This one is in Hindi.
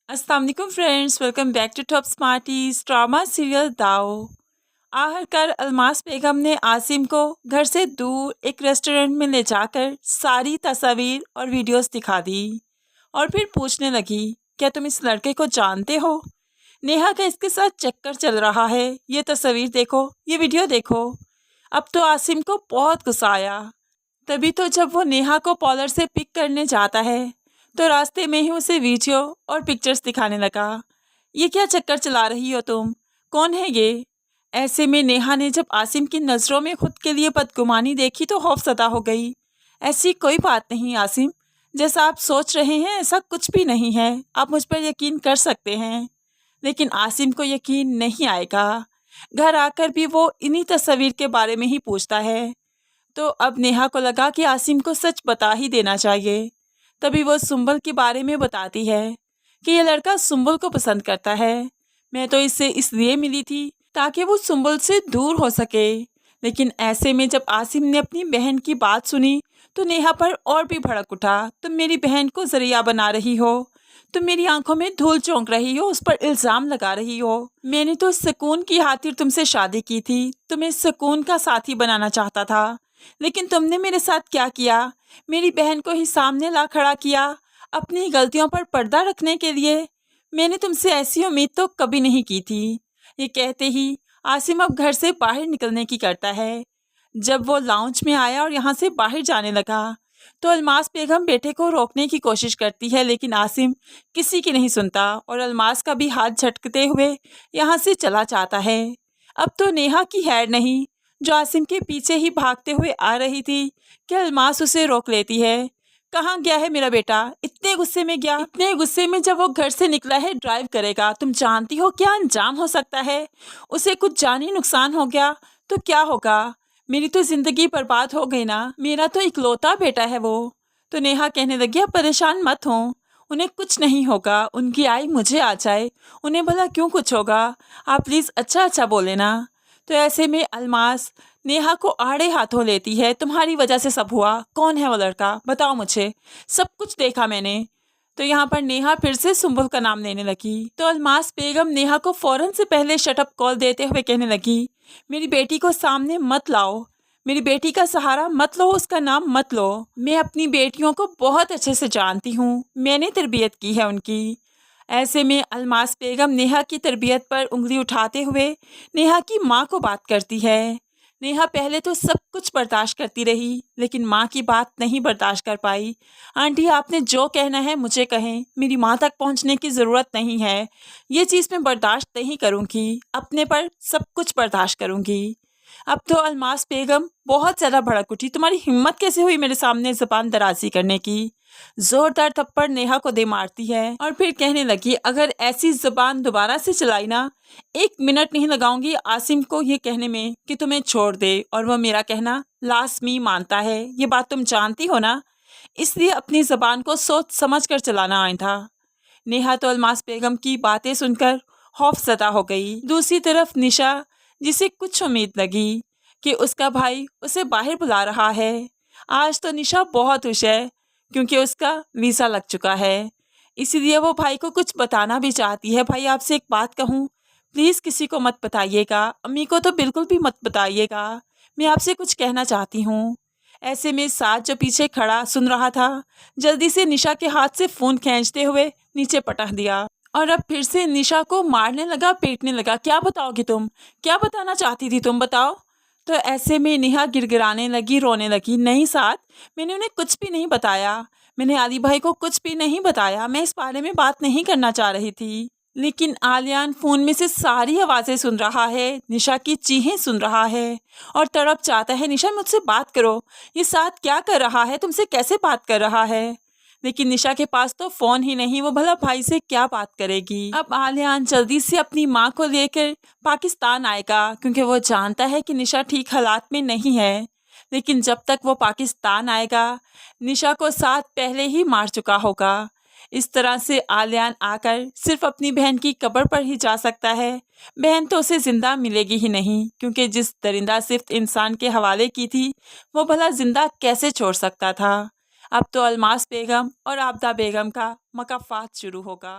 अस्सलाम वालेकुम friends, welcome back to top smarties drama serial दाव। आखिरकार अलमास बेगम ने आसिम को घर से दूर एक रेस्टोरेंट में ले जाकर सारी तस्वीर और वीडियोस दिखा दी और फिर पूछने लगी, क्या तुम इस लड़के को जानते हो? नेहा का इसके साथ चक्कर चल रहा है, ये तस्वीर देखो, ये वीडियो देखो। अब तो आसिम को बहुत गुस्सा आया। तभी तो जब वो नेहा को पॉलर से पिक करने जाता है तो रास्ते में ही उसे वीडियो और पिक्चर्स दिखाने लगा। ये क्या चक्कर चला रही हो तुम? कौन है ये? ऐसे में नेहा ने जब आसिम की नज़रों में खुद के लिए बदगुमानी देखी तो खौफज़दा हो गई। ऐसी कोई बात नहीं आसिम, जैसा आप सोच रहे हैं ऐसा कुछ भी नहीं है, आप मुझ पर यकीन कर सकते हैं। लेकिन आसिम को यकीन नहीं आएगा। घर आकर भी वो इन्हीं तस्वीर के बारे में ही पूछता है। तो अब नेहा को लगा कि आसिम को सच बता ही देना चाहिए। तभी वो सुंबल के बारे में बताती है कि ये लड़का सुंबल को पसंद करता है। मैं तो इससे इसलिए मिली थी ताकि वो सुंबल से दूर हो सके। लेकिन ऐसे में जब आसिम ने अपनी बहन की बात सुनी तो नेहा पर और भी भड़क उठा। तुम मेरी बहन को जरिया बना रही हो, तुम मेरी आंखों में धूल झोंक रही हो, उस पर इल्ज़ाम लगा रही हो। मैंने तो सुकून की खातिर तुमसे शादी की थी, तुम्हें सुकून का साथी बनाना चाहता था। लेकिन तुमने मेरे साथ क्या किया? मेरी बहन को ही सामने ला खड़ा किया अपनी गलतियों पर पर्दा रखने के लिए। मैंने तुमसे ऐसी उम्मीद तो कभी नहीं की थी। ये कहते ही आसिम अब घर से बाहर निकलने की करता है। जब वो लाउंज में आया और यहाँ से बाहर जाने लगा तो अलमास बेगम बेटे को रोकने की कोशिश करती है, लेकिन आसिम किसी की नहीं सुनता और अलमास का भी हाथ झटकते हुए यहाँ से चला जाता है। अब तो नेहा की खैर नहीं, जो आसिम के पीछे ही भागते हुए आ रही थी, कि अलमास उसे रोक लेती है। कहाँ गया है मेरा बेटा? इतने गुस्से में गया, इतने गुस्से में जब वो घर से निकला है ड्राइव करेगा, तुम जानती हो क्या अंजाम हो सकता है? उसे कुछ जानी नुकसान हो गया तो क्या होगा? मेरी तो जिंदगी बर्बाद हो गई ना, मेरा तो इकलौता बेटा है वो। तो नेहा कहने लगी, अब परेशान मत हो, उन्हें कुछ नहीं होगा, उनकी आई मुझे आ जाए, उन्हें भला क्यों कुछ होगा? आप प्लीज़ अच्छा अच्छा बोले ना। तो ऐसे में अलमास नेहा को आड़े हाथों लेती है, तुम्हारी वजह से सब हुआ। कौन है वो लड़का? बताओ मुझे, सब कुछ देखा मैंने। तो यहाँ पर नेहा फिर से सुंबुल का नाम लेने लगी तो अलमास बेगम नेहा को फौरन से पहले शटअप कॉल देते हुए कहने लगी, मेरी बेटी को सामने मत लाओ, मेरी बेटी का सहारा मत लो, उसका नाम मत लो। मैं अपनी बेटियों को बहुत अच्छे से जानती हूँ, मैंने तरबियत की है उनकी। ऐसे में अलमास बेगम नेहा की तरबियत पर उंगली उठाते हुए नेहा की माँ को बात करती है। नेहा पहले तो सब कुछ बर्दाश्त करती रही, लेकिन माँ की बात नहीं बर्दाश्त कर पाई। आंटी, आपने जो कहना है मुझे कहें, मेरी माँ तक पहुँचने की ज़रूरत नहीं है। ये चीज़ मैं बर्दाश्त नहीं करूँगी, अपने पर सब कुछ बर्दाश्त करूँगी। अब तो अलमास बेगम बहुत ज़्यादा भड़क उठी, तुम्हारी हिम्मत कैसे हुई मेरे सामने ज़बान दराजी करने की? जोरदार थप्पड़ नेहा को दे मारती है और फिर कहने लगी, अगर ऐसी ज़बान दोबारा से चलाई ना, 1 मिनट नहीं लगाऊंगी आसिम को ये कहने में कि तुम्हें छोड़ दे, और वह मेरा कहना लाज़मी मानता है। ये बात तुम जानती हो ना, इसलिए अपनी ज़बान को सोच समझ कर चलाना आया था। नेहा तो अलमास बेगम की बातें सुनकर खौफज़दा हो गई। दूसरी तरफ निशा, जिसे कुछ उम्मीद लगी कि उसका भाई उसे बाहर बुला रहा है, आज तो निशा बहुत खुश है क्योंकि उसका वीज़ा लग चुका है। इसीलिए वो भाई को कुछ बताना भी चाहती है। भाई, आपसे एक बात कहूँ, प्लीज़ किसी को मत बताइएगा, अम्मी को तो बिल्कुल भी मत बताइएगा, मैं आपसे कुछ कहना चाहती हूँ। ऐसे में साथ जो पीछे खड़ा सुन रहा था, जल्दी से निशा के हाथ से फ़ोन खींचते हुए नीचे पटक दिया और अब फिर से निशा को मारने लगा, पीटने लगा। क्या बताओगी तुम? क्या बताना चाहती थी तुम, बताओ? तो ऐसे में नेहा गिड़गिड़ाने लगी, रोने लगी। नहीं साथ, मैंने उन्हें कुछ भी नहीं बताया, मैंने आली भाई को कुछ भी नहीं बताया, मैं इस बारे में बात नहीं करना चाह रही थी। लेकिन आलियान फ़ोन में से सारी आवाज़ें सुन रहा है, निशा की चीखें सुन रहा है और तड़प चाहता है, निशा मुझसे बात करो, ये साथ क्या कर रहा है, तुमसे कैसे बात कर रहा है? लेकिन निशा के पास तो फ़ोन ही नहीं, वो भला भाई से क्या बात करेगी? अब आलियान जल्दी से अपनी माँ को लेकर पाकिस्तान आएगा क्योंकि वो जानता है कि निशा ठीक हालात में नहीं है। लेकिन जब तक वो पाकिस्तान आएगा, निशा को साथ पहले ही मार चुका होगा। इस तरह से आलियान आकर सिर्फ अपनी बहन की कब्र पर ही जा सकता है। बहन तो उसे जिंदा मिलेगी ही नहीं, क्योंकि जिस दरिंदा सिर्फ इंसान के हवाले की थी, वो भला जिंदा कैसे छोड़ सकता था? अब तो अलमास बेगम और आबदा बेगम का मकाफात शुरू होगा।